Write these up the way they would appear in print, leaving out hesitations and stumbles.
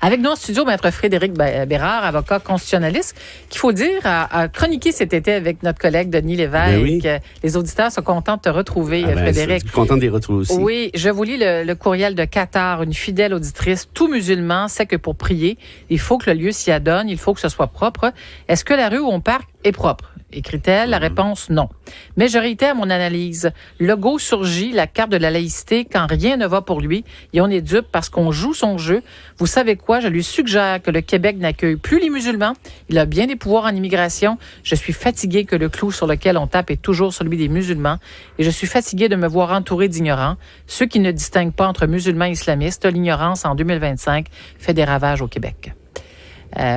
Avec nous en studio, maître Frédéric Bérard, avocat constitutionnaliste, qu'il faut dire a chroniqué cet été avec notre collègue Denis Lévesque. Oui. Les auditeurs sont contents de te retrouver, Frédéric. Je suis content de les retrouver aussi. Oui, je vous lis le courriel de Qatar, une fidèle auditrice. Tout musulman sait que pour prier, il faut que le lieu s'y adonne, il faut que ce soit propre. Est-ce que la rue où on parque est propre? Écrit-elle, la réponse non. Mais je réitère mon analyse. Legault surgit la carte de la laïcité quand rien ne va pour lui et on est dupe parce qu'on joue son jeu. Vous savez quoi? Je lui suggère que le Québec n'accueille plus les musulmans. Il a bien des pouvoirs en immigration. Je suis fatigué que le clou sur lequel on tape est toujours celui des musulmans et je suis fatigué de me voir entouré d'ignorants. Ceux qui ne distinguent pas entre musulmans et islamistes, l'ignorance en 2025 fait des ravages au Québec.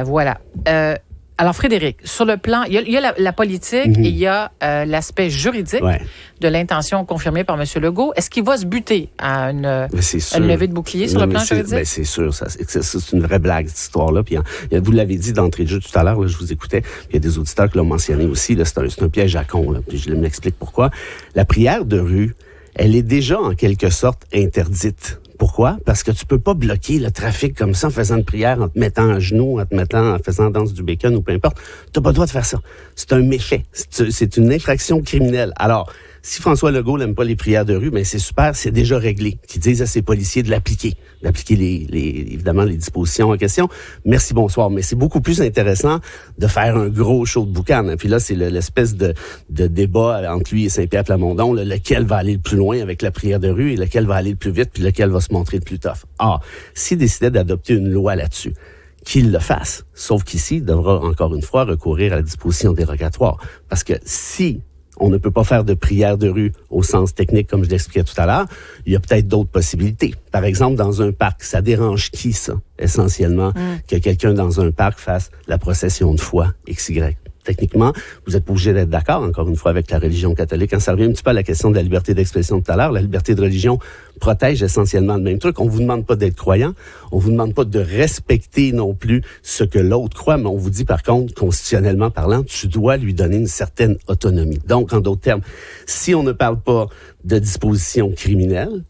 Voilà. Alors, Frédéric, sur le plan, il y a la politique et il y a l'aspect juridique de l'intention confirmée par M. Legault. Est-ce qu'il va se buter à une levée de bouclier sur le plan juridique? Ben c'est sûr. C'est une vraie blague, cette histoire-là. Puis, vous l'avez dit d'entrée de jeu tout à l'heure, là, je vous écoutais. Il y a des auditeurs qui l'ont mentionné aussi. Là, c'est un piège à con. Là, puis je m'explique pourquoi. La prière de rue, elle est déjà en quelque sorte interdite. Pourquoi? Parce que tu peux pas bloquer le trafic comme ça en faisant une prière, en te mettant à genoux, en faisant danse du bacon ou peu importe. Tu n'as pas le droit de faire ça. C'est un méfait. C'est une infraction criminelle. Alors, si François Legault n'aime pas les prières de rue, ben c'est super, c'est déjà réglé. Qu'ils disent à ses policiers d'appliquer évidemment les dispositions en question. Merci, bonsoir. Mais c'est beaucoup plus intéressant de faire un gros show de boucan. Puis là, c'est l'espèce de débat entre lui et Saint-Pierre Plamondon, lequel va aller le plus loin avec la prière de rue et lequel va aller le plus vite, puis lequel va se montrer le plus tough. S'il décidait d'adopter une loi là-dessus, qu'il le fasse. Sauf qu'ici, il devra encore une fois recourir à la disposition dérogatoire. Parce que si on ne peut pas faire de prière de rue au sens technique, comme je l'expliquais tout à l'heure, il y a peut-être d'autres possibilités. Par exemple, dans un parc, ça dérange qui, ça, essentiellement, que quelqu'un dans un parc fasse la procession de foi XY? Techniquement, vous êtes pas obligé d'être d'accord, encore une fois, avec la religion catholique. Quand ça revient un petit peu à la question de la liberté d'expression tout à l'heure, la liberté de religion protège essentiellement le même truc. On vous demande pas d'être croyant, on vous demande pas de respecter non plus ce que l'autre croit, mais on vous dit par contre, constitutionnellement parlant, tu dois lui donner une certaine autonomie. Donc, en d'autres termes, si on ne parle pas de dispositions criminelles,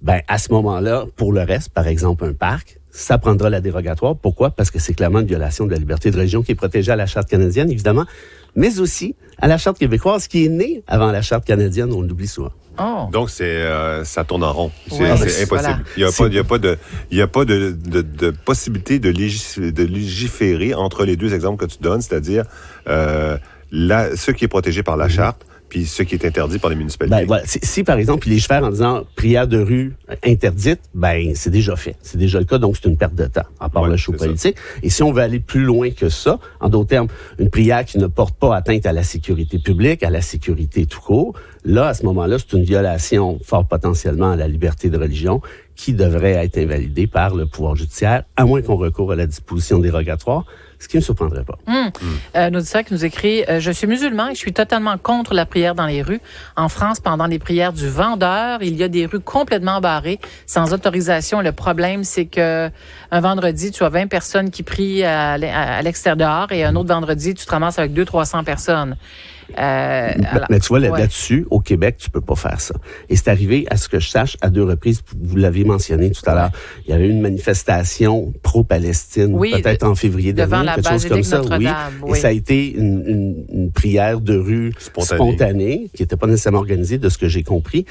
ben à ce moment-là, pour le reste, par exemple un parc, ça prendra la dérogatoire. Pourquoi? Parce que c'est clairement une violation de la liberté de religion qui est protégée à la Charte canadienne, évidemment, mais aussi à la Charte québécoise qui est née avant la Charte canadienne, on l'oublie souvent. Oh. Donc, ça tourne en rond. C'est impossible. Voilà. Il n'y a pas de possibilité de légiférer entre les deux exemples que tu donnes, c'est-à-dire ce qui est protégé par la Charte, puis ce qui est interdit par les municipalités. Ben, voilà. Si, par exemple, il légifère en disant prière de rue interdite, ben c'est déjà fait. C'est déjà le cas, donc c'est une perte de temps, à part le show politique. Et si on veut aller plus loin que ça, en d'autres termes, une prière qui ne porte pas atteinte à la sécurité publique, à la sécurité tout court, là, à ce moment-là, c'est une violation fort potentiellement à la liberté de religion qui devrait être invalidée par le pouvoir judiciaire, à moins qu'on recourt à la disposition dérogatoire, ce qui ne me surprendrait pas. Un auditeur qui nous écrit « Je suis musulman et je suis totalement contre la prière dans les rues. En France, pendant les prières du vendeur, il y a des rues complètement barrées, sans autorisation. Le problème, c'est que un vendredi, tu as 20 personnes qui prient à l'extérieur et un autre vendredi, tu te ramasses avec 200-300 personnes. » Mais tu vois, là-dessus, au Québec, tu peux pas faire ça. Et c'est arrivé, à ce que je sache, à 2 reprises, vous l'aviez mentionné tout à l'heure, il y avait eu une manifestation pro-Palestine, peut-être en février dernier, quelque chose comme ça. Et ça a été une prière de rue spontanée, qui n'était pas nécessairement organisée, de ce que j'ai compris.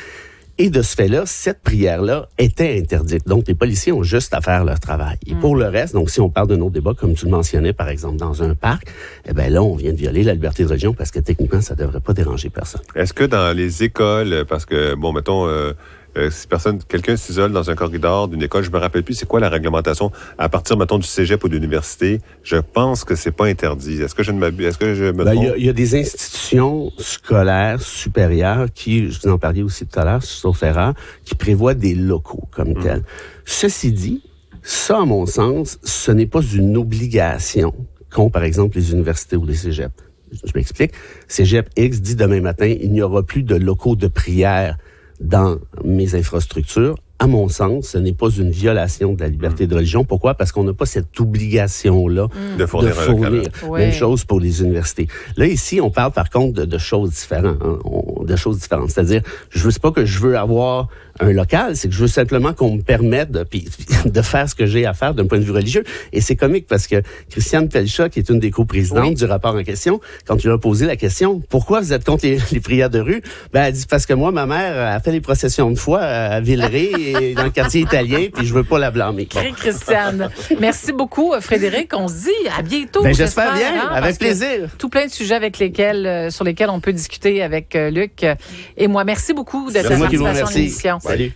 Et de ce fait-là, cette prière-là était interdite. Donc, les policiers ont juste à faire leur travail. Et pour le reste, donc si on parle d'un autre débat, comme tu le mentionnais, par exemple, dans un parc, eh bien là, on vient de violer la liberté de religion parce que techniquement, ça ne devrait pas déranger personne. Est-ce que dans les écoles, parce que, bon, mettons... si quelqu'un s'isole dans un corridor d'une école, je me rappelle plus c'est quoi la réglementation à partir, mettons, du cégep ou de l'université, je pense que c'est pas interdit. Est-ce que je me trompe? Il y a des institutions scolaires supérieures qui, je vous en parlais aussi tout à l'heure, sauf erreur, qui prévoient des locaux comme tels. Ceci dit, ça, à mon sens, ce n'est pas une obligation qu'ont, par exemple, les universités ou les cégeps. Je m'explique. Cégep X dit demain matin, il n'y aura plus de locaux de prière dans mes infrastructures. À mon sens, ce n'est pas une violation de la liberté de religion. Pourquoi? Parce qu'on n'a pas cette obligation-là de fournir. Même chose pour les universités. Là, ici, on parle par contre de choses différentes. deux choses différentes. C'est-à-dire, c'est pas que je veux avoir un local, c'est que je veux simplement qu'on me permette de faire ce que j'ai à faire d'un point de vue religieux. Et c'est comique parce que Christiane Pelcha, qui est une des coprésidentes du rapport en question, quand tu lui as posé la question, pourquoi vous êtes contre les prières de rue? Ben, elle dit, parce que moi, ma mère a fait les processions de foi à Villeray et dans le quartier italien, puis je veux pas la blâmer. Bon. Christiane. Merci beaucoup, Frédéric. On se dit à bientôt. Ben, j'espère bien, avec plaisir. Tout plein de sujets sur lesquels on peut discuter avec Luc et moi. Merci beaucoup de ta participation à l'émission. Salut.